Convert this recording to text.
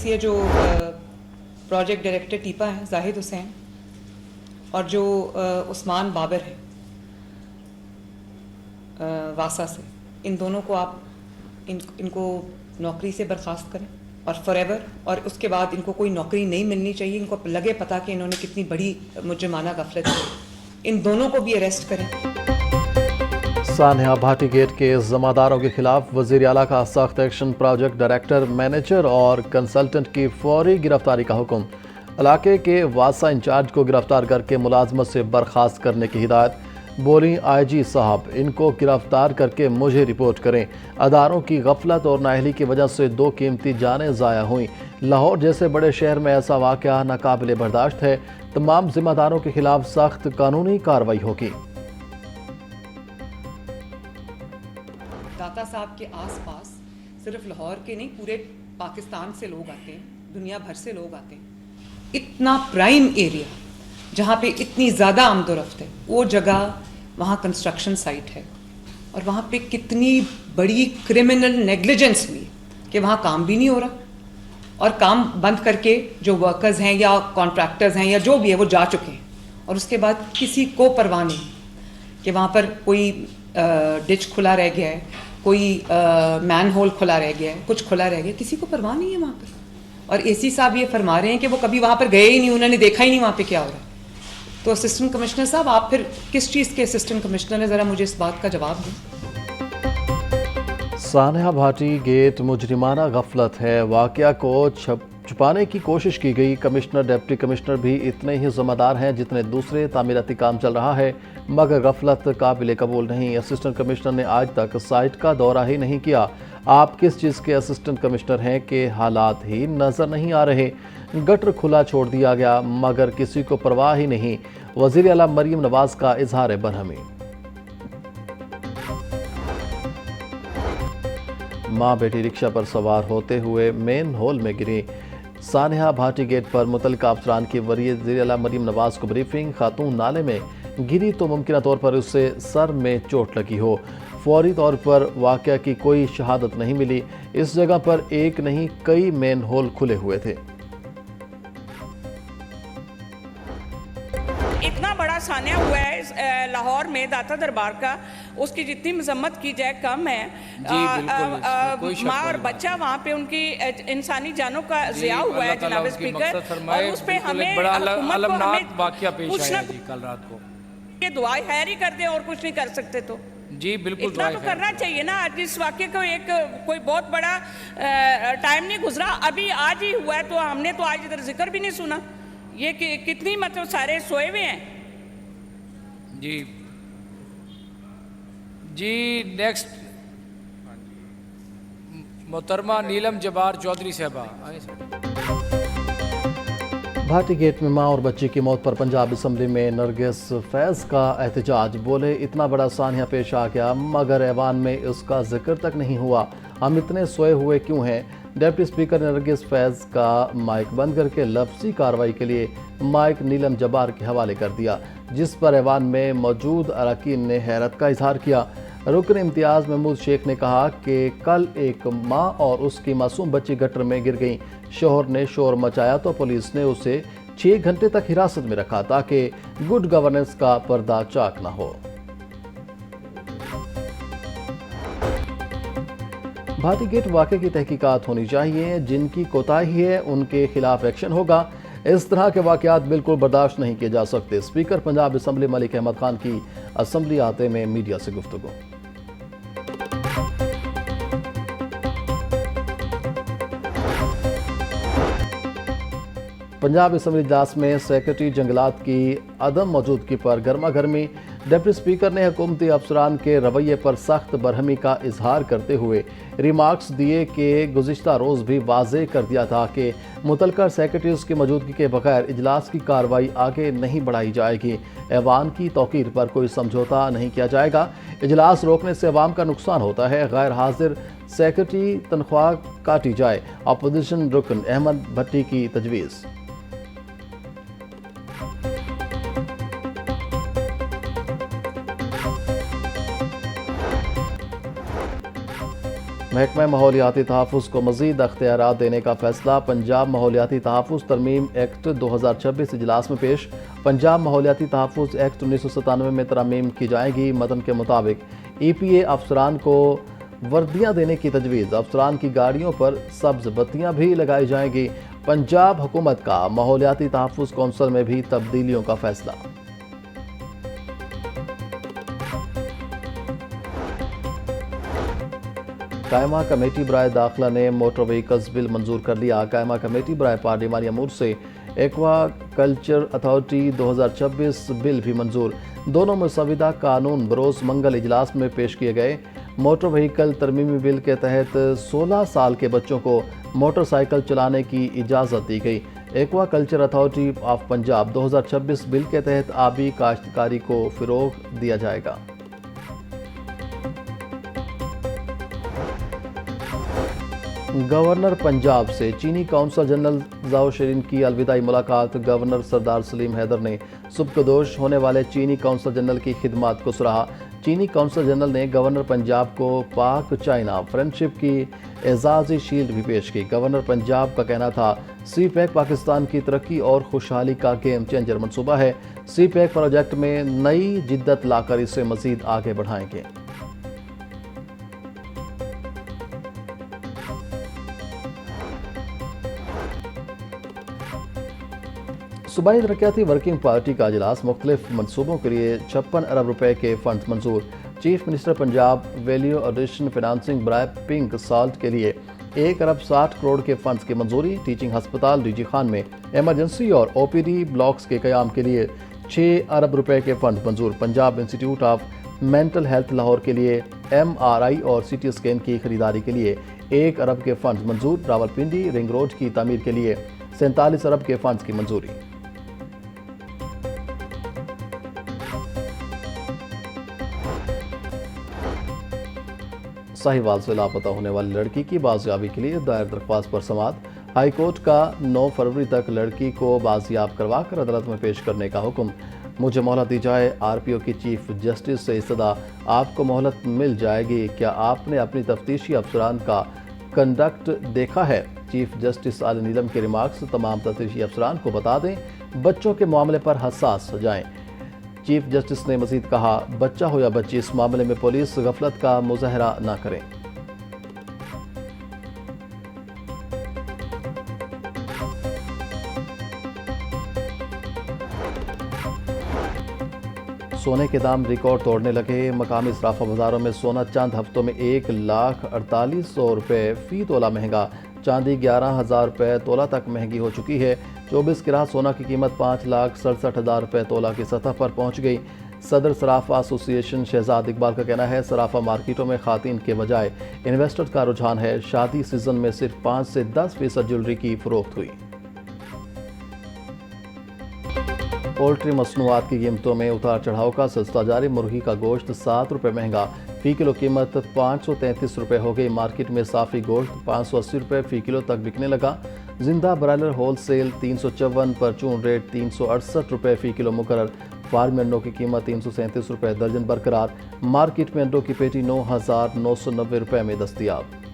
ये जो project director टीपा हैं जाहिद हुसैन और जो उस्मान बाबर हैं वासा से, इन दोनों को आप इनको नौकरी से बर्खास्त करें और फॉरएवर, और उसके बाद इनको कोई नौकरी नहीं मिलनी चाहिए। इनको लगे पता कि इन्होंने कितनी बड़ी मुजरिमाना गफलत की। इन दोनों को भी अरेस्ट करें। सानिया भाटी गेट के ज़िम्मेदारों के खिलाफ वज़ीर आला का सख्त एक्शन, प्रोजेक्ट डायरेक्टर, मैनेजर और कंसल्टेंट की फौरी गिरफ्तारी का हुक्म। इलाके के वासा इंचार्ज को गिरफ्तार करके मुलाजमत से बर्खास्त करने की हिदायत। बोली आईजी साहब, इनको गिरफ्तार करके मुझे रिपोर्ट करें। अदारों की गफलत और नाअहली की वजह से 2 कीमती जानें ज़ाया हुई। लाहौर जैसे बड़े शहर में ऐसा वाक़या नाकाबिले बर्दाश्त है। तमाम ज़िम्मेदारों के खिलाफ सख्त कानूनी कार्रवाई होगी। दाता साहब के आसपास सिर्फ लाहौर के नहीं, पूरे पाकिस्तान से लोग आते हैं, दुनिया भर से लोग आते हैं। इतना प्राइम एरिया जहाँ पे इतनी ज़्यादा आमदोरफ्त है, वो जगह वहाँ कंस्ट्रक्शन साइट है और वहाँ पे कितनी बड़ी क्रिमिनल नेग्लिजेंस हुई कि वहाँ काम भी नहीं हो रहा और काम बंद करके जो वर्कर्स हैं या कॉन्ट्रैक्टर्स हैं या जो भी है वो जा चुके हैं, और उसके बाद किसी को परवाह नहीं कि वहाँ पर कोई डिच खुला रह गया है, कोई मैन होल खुला रह गया है, कुछ खुला रह गया, किसी को परवाह नहीं है वहाँ पर। और एसी साहब ये फरमा रहे हैं कि वो कभी वहाँ पर गए ही नहीं, उन्होंने देखा ही नहीं वहाँ पे क्या हो रहा है। तो असिस्टेंट कमिश्नर साहब, आप फिर किस चीज़ के असिस्टेंट कमिश्नर हैं, ज़रा मुझे इस बात का जवाब दें। सानिया भाटी गेट मुजरिमाना गफलत है। वाक़या को छुपाने की कोशिश की गई। कमिश्नर, डिप्टी कमिश्नर भी इतने ही ज़िम्मेदार हैं जितने दूसरे तामीराती काम चल रहा है, मगर गफलत काबिल कबूल नहीं। असिस्टेंट कमिश्नर ने आज तक साइट का दौरा ही नहीं किया। आप किस चीज़ के असिस्टेंट कमिश्नर हैं कि हालात ही नज़र नहीं आ रहे। गटर खुला छोड़ दिया गया मगर किसी को परवाह ही नहीं। वज़ीर आला मरीम नवाज का इजहार बरहमी। माँ बेटी रिक्शा पर सवार होते हुए मेन होल में गिरी। सानिया भाटी गेट पर मुतल्लिका अफसरान की वज़ीर आला मरीम नवाज को ब्रीफिंग। खातून नाले में गिरी तो मुमकिन तौर पर उससे सर में चोट लगी हो। फौरी तौर पर वाक़या की कोई शहादत नहीं मिली। इस जगह पर एक नहीं कई मेन होल खुले हुए थे। इतना बड़ा सानिया हुआ है लाहौर में दाता दरबार का, उसकी जितनी मजम्मत की जाए कम है। माँ और बच्चा वहाँ पे उनकी इंसानी जानों का ज़िया हुआ है जनाब स्पीकर, और उस पे हमें कल रात को ये दुआ खैर ही कर दे और कुछ नहीं कर सकते। तो जी बिल्कुल इतना तो करना चाहिए ना। आज इस वाक्य को एक कोई बहुत बड़ा टाइम नहीं गुजरा, अभी आज ही हुआ है, तो हमने तो आज इधर जिक्र भी नहीं सुना। ये कितनी मतलब सारे सोए हुए हैं। जी जी नेक्स्ट मोहतरमा नीलम जबार चौधरी साहबा। भाटी गेट में माँ और बच्ची की मौत पर पंजाब असम्बली में नरगिस फैज़ का एहतजाज। बोले इतना बड़ा सानिया पेश आ गया मगर ऐवान में उसका जिक्र तक नहीं हुआ, हम इतने सोए हुए क्यों हैं। डिप्टी स्पीकर ने नरगिस फैज़ का माइक बंद करके लफ्ज़ी कार्रवाई के लिए माइक नीलम जबार के हवाले कर दिया, जिस पर ऐवान में मौजूद अरकान ने हैरत का इजहार किया। रुकन इम्तियाज़ महमूद शेख ने कहा कि कल एक माँ और उसकी मासूम बच्ची गटर में गिर गई। शोहर ने शोर मचाया तो पुलिस ने उसे 6 घंटे तक हिरासत में रखा ताकि गुड गवर्नेंस का पर्दा चाक न हो। भाटी गेट वाक़े की तहकीकात होनी चाहिए, जिनकी कोताही है उनके खिलाफ एक्शन होगा। इस तरह के वाक़यात बिल्कुल बर्दाश्त नहीं किए जा सकते। स्पीकर पंजाब असम्बली मलिक अहमद खान की असम्बली आते में मीडिया से गुफ्तगू। पंजाब असम्बली इजलास में सेक्रेटरी जंगलात की अदम मौजूदगी पर गर्मा गर्मी। डिप्टी स्पीकर ने हुकूमती अफसरान के रवैये पर सख्त बरहमी का इजहार करते हुए रिमार्क्स दिए कि गुज़िश्ता रोज़ भी वाज़ेह कर दिया था कि मुतल्लिका सेक्रेटरीज़ की मौजूदगी के बगैर इजलास की कार्रवाई आगे नहीं बढ़ाई जाएगी। ऐवान की तौक़ीर पर कोई समझौता नहीं किया जाएगा। इजलास रोकने से अवाम का नुकसान होता है। गैर हाजिर सेक्रेटरी तनख्वाह काटी जाए। अपोजिशन रुकन अहमद भट्टी की तजवीज़। محکمہ ماحولیاتی تحفظ کو مزید اختیارات دینے کا فیصلہ پنجاب ماحولیاتی تحفظ ترمیم ایکٹ 2026 اجلاس میں پیش۔ پنجاب ماحولیاتی تحفظ ایکٹ 1997 میں ترمیم کی جائے گی۔ متن کے مطابق ای پی اے افسران کو وردیاں دینے کی تجویز، افسران کی گاڑیوں پر سبز بتیاں بھی لگائی جائیں گی۔ پنجاب حکومت کا ماحولیاتی تحفظ کونسل میں بھی تبدیلیوں کا فیصلہ۔ قائمہ کمیٹی برائے داخلہ نے موٹر وہیکلز بل منظور کر لیا۔ قائمہ کمیٹی برائے پارلیمانی امور سے ایکوا کلچر اتھارٹی 2026 بل بھی منظور۔ دونوں مسودہ قانون بروز منگل اجلاس میں پیش کیے گئے۔ موٹر وہیکل ترمیمی بل کے تحت 16 سال کے بچوں کو موٹر سائیکل چلانے کی اجازت دی گئی۔ Aqua culture authority of Punjab 2026 بل کے تحت آبی کاشتکاری کو فروغ دیا جائے گا۔ گورنر پنجاب سے چینی قونصل جنرل زاؤ شیرین کی الوداعی ملاقات۔ گورنر سردار سلیم حیدر نے سبکدوش ہونے والے چینی قونصل جنرل کی خدمات کو سراہا۔ چینی قونصل جنرل نے گورنر پنجاب کو پاک چائنا فرینڈشپ کی اعزازی شیلڈ بھی پیش کی۔ گورنر پنجاب کا کہنا تھا سی پیک پاکستان کی ترقی اور خوشحالی کا گیم چینجر منصوبہ ہے۔ سی پیک پروجیکٹ میں نئی جدت لا کر اسے مزید آگے بڑھائیں گے۔ صوبائی ترقیاتی ورکنگ پارٹی کا اجلاس، مختلف منصوبوں کے لیے 56 ارب روپے کے فنڈز منظور۔ Chief minister Punjab value addition financing برائے پنک سالٹ کے لیے 1 ارب 60 کروڑ کے فنڈز کی منظوری۔ ٹیچنگ ہسپتال ڈی جی خان میں ایمرجنسی اور او پی ڈی بلاکس کے قیام کے لیے 6 ارب روپے کے funds Manzoor. Punjab institute of mental health Lahore کے لیے ایم آر آئی اور سی ٹی اسکین کی خریداری کے لیے 1 ارب کے فنڈز منظور۔ راولپنڈی رنگ روڈ کی تعمیر کے لیے 47 ارب کے فنڈز کی منظوری۔ ساہیوال سے لاپتہ ہونے والی لڑکی کی بازیابی کے لیے دائر درخواست پر سماعت۔ ہائی کورٹ کا 9 فروری تک لڑکی کو بازیاب کروا کر عدالت میں پیش کرنے کا حکم۔ مجھے مہلت دی جائے، آر پی او کی چیف جسٹس سے استدعا۔ آپ کو مہلت مل جائے گی، کیا آپ نے اپنی تفتیشی افسران کا کنڈکٹ دیکھا ہے؟ چیف جسٹس علی نیلم کے ریمارکس، تمام تفتیشی افسران کو بتا دیں بچوں کے معاملے پر حساس ہو جائیں۔ چیف جسٹس نے مزید کہا بچہ ہو یا بچی، اس معاملے میں پولیس غفلت کا مظاہرہ نہ کریں۔ سونے کے دام ریکارڈ توڑنے لگے۔ مقامی صرافہ بازاروں میں سونا چند ہفتوں میں 1,48,000 روپے فی تولہ مہنگا۔ چاندی 11,000 روپے تولہ تک مہنگی ہو چکی ہے۔ 24 کیرات سونا کی قیمت 5,67,000 روپے تولہ کی سطح پر پہنچ گئی۔ صدر صرافہ ایسوسی ایشن شہزاد اقبال کا کہنا ہے صرافہ مارکیٹوں میں خواتین کے بجائے انویسٹر کا رجحان ہے۔ شادی سیزن میں صرف 5 سے 10% جیولری کی فروخت ہوئی۔ پولٹری مصنوعات کی قیمتوں میں اتار چڑھاؤ کا سلسلہ جاری۔ مرغی کا گوشت 7 روپے مہنگا، فی کلو قیمت 533 روپے ہو گئی۔ مارکیٹ میں صافی گوشت 580 روپے فی کلو تک بکنے لگا۔ زندہ برائلر ہول سیل 354، پرچون ریٹ 368 روپے فی کلو مقرر۔ فارم انڈوں کی قیمت 337 روپے درجن برقرار۔ مارکیٹ میں انڈوں کی پیٹی 9,990 روپے میں دستیاب۔